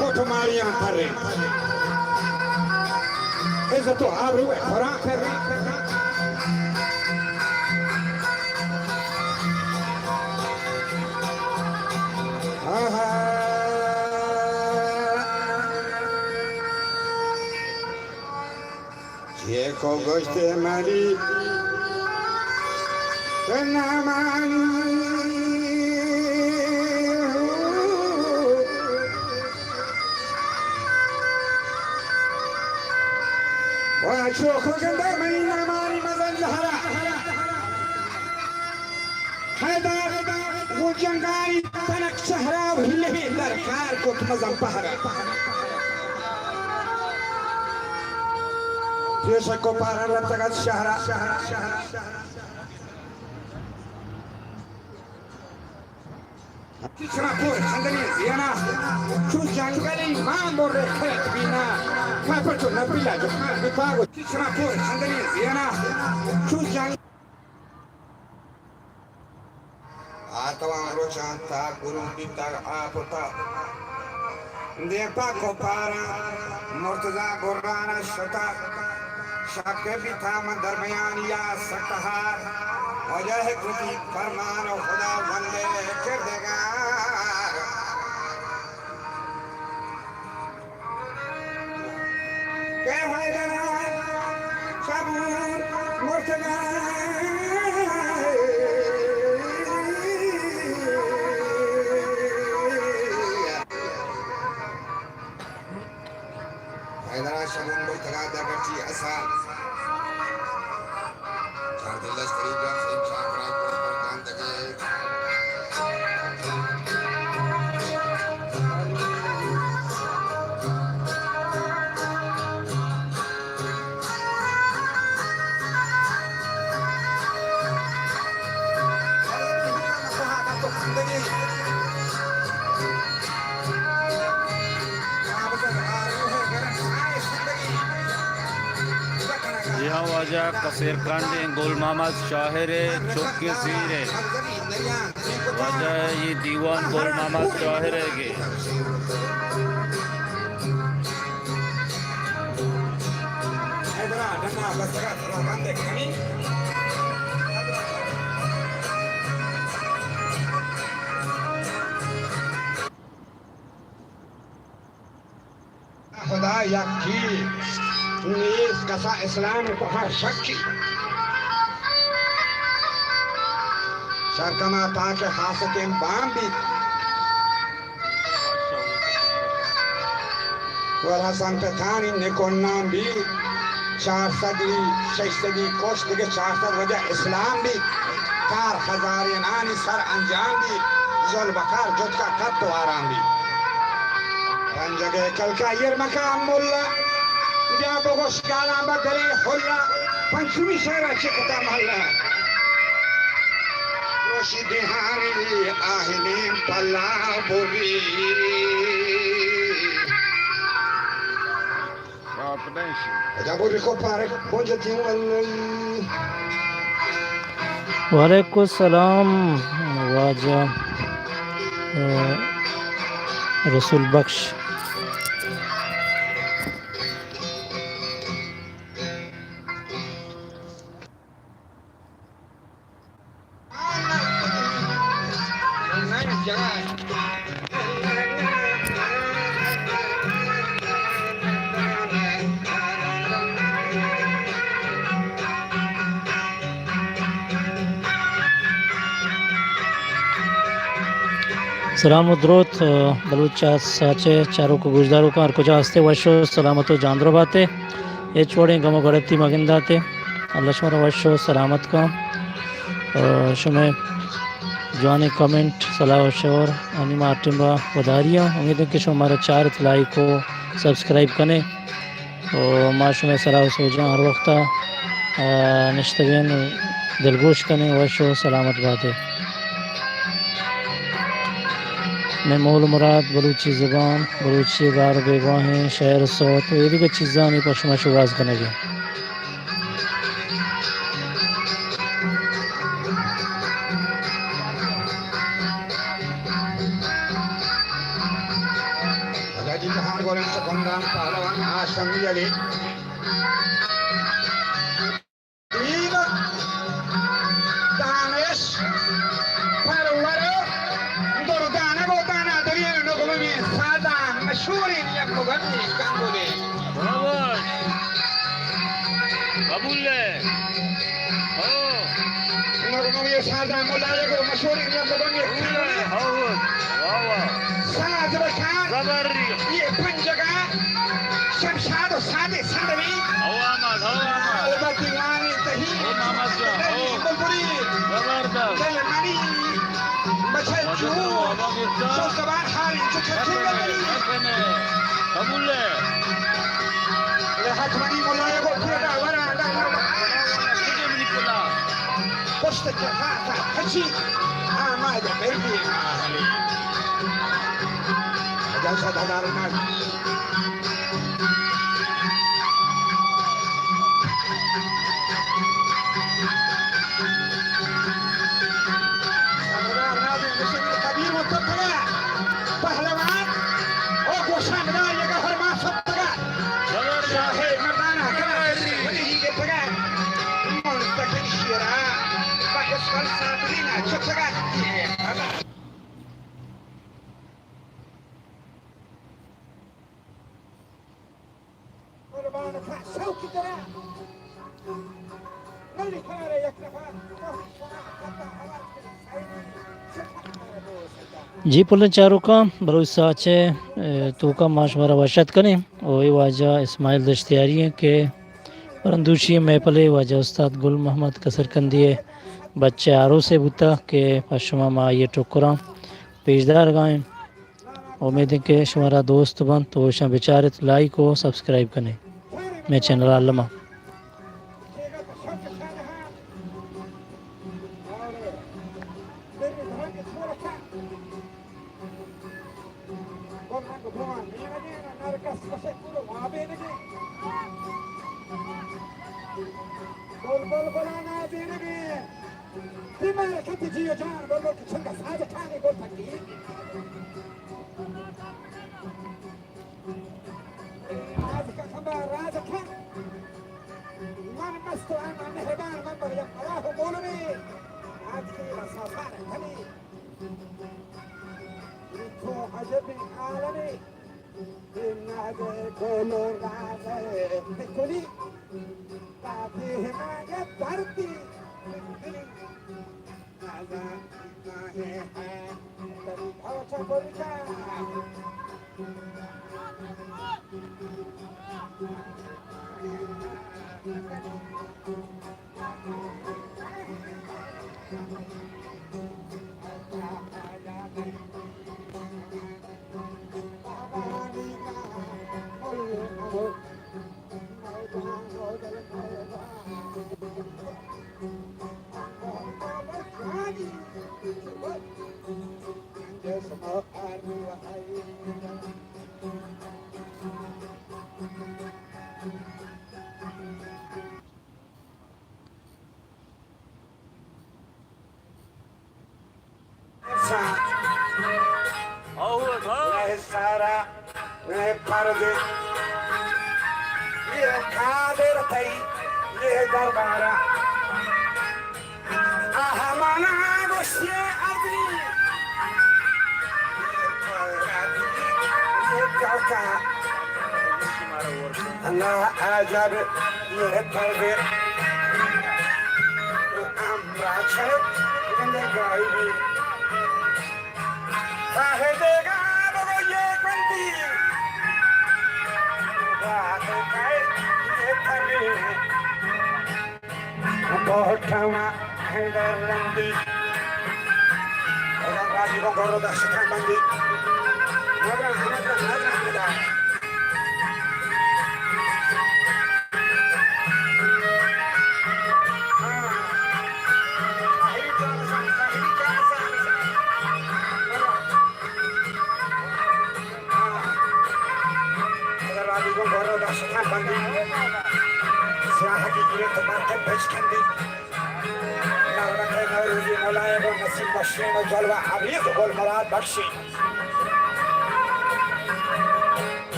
کوٹماریاں کر رہے عزت و آبرو خوراک کر رہے یہ کو گوشت مری نامانی کسرکندے میں نامانی مزن لہرا حیدر وہ جنگاری تنک شہرہ وہی درکار کو مزن پہرا جیسے کو پارا رتگت شہرہ کسرکندے زینا چو جنگلی ماں بورے خیت بینا کھاپر چو نبیلا جو بپاگو کسرکندے زینا چو جنگ آتوان روچان تا گرون بیتا آپتا دیپا کو پارا مرتضی گرانا شتا شک بیتا من درمیان یا سکتہار وجہ کتی فرمان و خدا بندے کردگار کہ حیدران صبور مرتضی حیدران شبون مرتضی درگرچی اصال چار دلش قریبا خیم شاکرائی پرکان دگے یہاں واجہ کسرکندے گل محمد شاہر چوک زیر واجہ یہ دیوان گل محمد شاہر ہے گے خدا یکی نیز کسا اسلام کو ہر شکی سرکما تاکہ خاصت بام بھی والحسن پتانی نکون نام بھی 400 600 کوش دیگه 400 وجہ اسلام بھی کار خزارین آنی سر انجام بھی ظلبکار جد کا قد تو آرام بھی پنجگے کل کا یر مکان مولا بیا بگوش کالام بگری حلا پنچمی شہرہ چکتا محلہ روشی دیہانی آہنین پلا بولی جابوری کو پارک پونجتی ہوں اللہ وعلیکم السلام واجہ رسول بخش سلام و درود بلوچ ساچے چاروں کو گزداروں کا اور کجا ہستے وشو سلامت و جاندرو باتے یہ چھوڑیں گمو گڑتی مگنداتے اللہ شمار وشو سلامت کا شمیں جوانے کمنٹ صلاح و شور آنی مارٹن با وداریاں امید ہے کہ شما ہمارا 4 لائک کو سبسکرائب کریں اور ما شمیں صلاح و سوجاں ہر وقتا نشتگین دلگوش کریں وشو سلامت باتے میں مول مراد بلوچی زبان بلوچی غار بیگواہیں شعر صوت یہ بھی چیزاں نہیں پر شما شواز کرنے گے خدا جی کا جی پلن چاروں کا بلوچ ساچے تو کا ماشورہ واشت کریں اور یہ واجہ اسماعیل دستیاری ہیں کہ پرندوشی مھپل واجہ استاد گل محمد کسرکندی بچے آرو سے بوتا کہ پشما ماں یہ ٹکراں پیشدار گائیں امید ہے کہ شمارا دوست بن تو شاہ بچاریت لائک و سبسکرائب کریں میں چینل المہ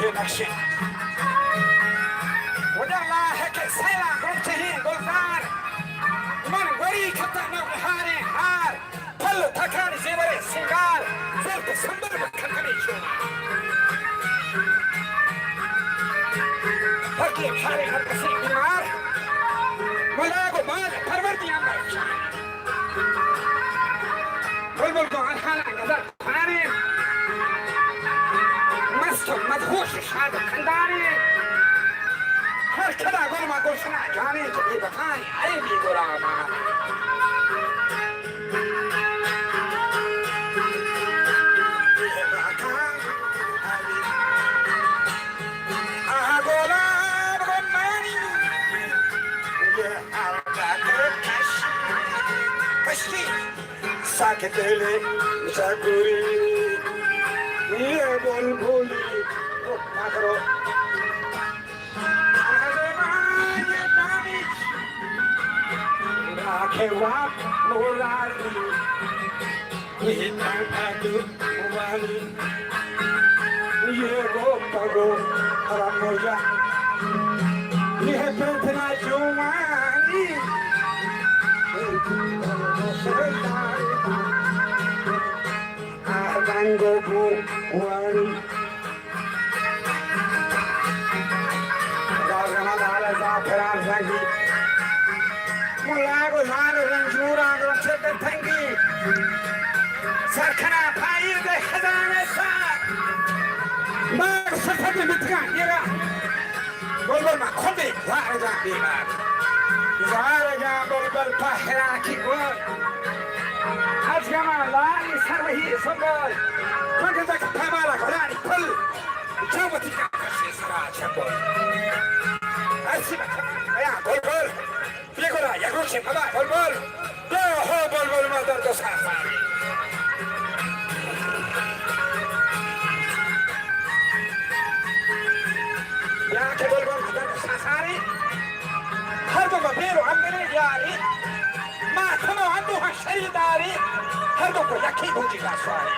یہ نقشے وجہ اللہ ہے کہ سیلا گھومتے ہیں گلزار من گوری کھتا نوہارے ہار پھل تھکانی زیورے سنگار زلط سمبر بکھنکنے چونا ہرکی بھارے ہر کسی بیمار ملا کو مال پروردیاں بچانے بلبل کو آنکھانا نظر کھانے مست و مدہوش شاد کھندانے ہر کھدا گلما گلشنا جانے تو یہ بتائیں آئے بھی غلاما ساکھ دلے جاگوری یہ بلبلی رکنا کرو آزمائے دانش راکھے وقت مولادی یہ تنگو والی یہ گفتگو رموزہ یہ فتنہ جوانی Tango Phlwan Programm ala zafaran rangi Mulago zano ranjura rochete tangi Sarkhana phayir de khazane sa Mar safat mitgan yera Bulbul ma khode waraja bimar Waraja bulbul pahra ki gol از گمان لانی سروهی سنبال مگردک پمالا گلانی پل جوتی کسی سرا چنبال ارسی بکن ایان بلبل بیگولا یک روچی پدا بلبل دو هو بلبل مادر دو سرفاری یا که بلبل مادر دو سرفاری هر دو بیرو همگنه یاری ما تمام اندوها شریداری هر دو کو یکی بودی گاسواری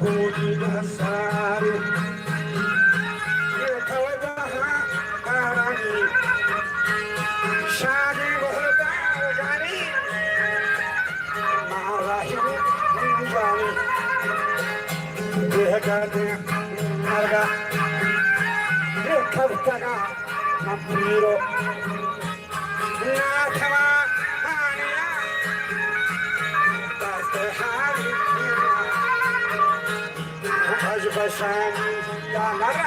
بودی گاسواری یہ کودا آرانی شادی Dasthyari Marga Kavtaga Mapiro Nathava Hania Dasthyari Ajbashani Ya Mara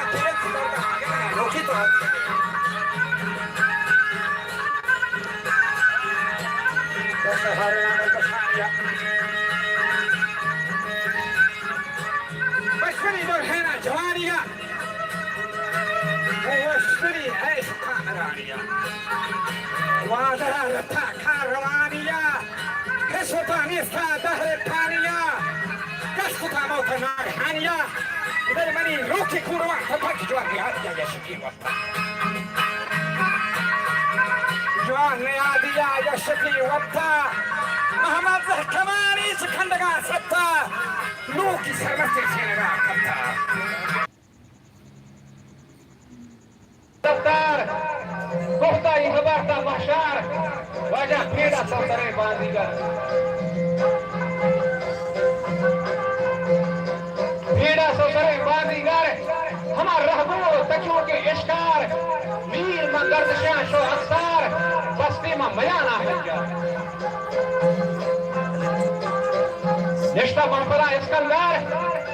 Rokito Dasthyari Dasthyari هنا جوانية واشتري عيش كامرانية وادرا لتا كاروانية كسوطاني استا دهر الثانية كسوطا موت نارحانية إذا مني روكي كوروان تباك جواني عادية يا شكي وطا جواني عادية يا شكي وطا مهما ذه كماني سكندقا ستا لوکی سرمستی سینگا کرتا دفتر گفتا این خبرتا محشر واجه پیدا سوتره باندیگر پیدا سوتره باندیگر ہمار رہبور تکیوں کے اشکار میر من گردشیاں شو اکثار بستی من میانا ہے جا نشتا منفرا اسکندر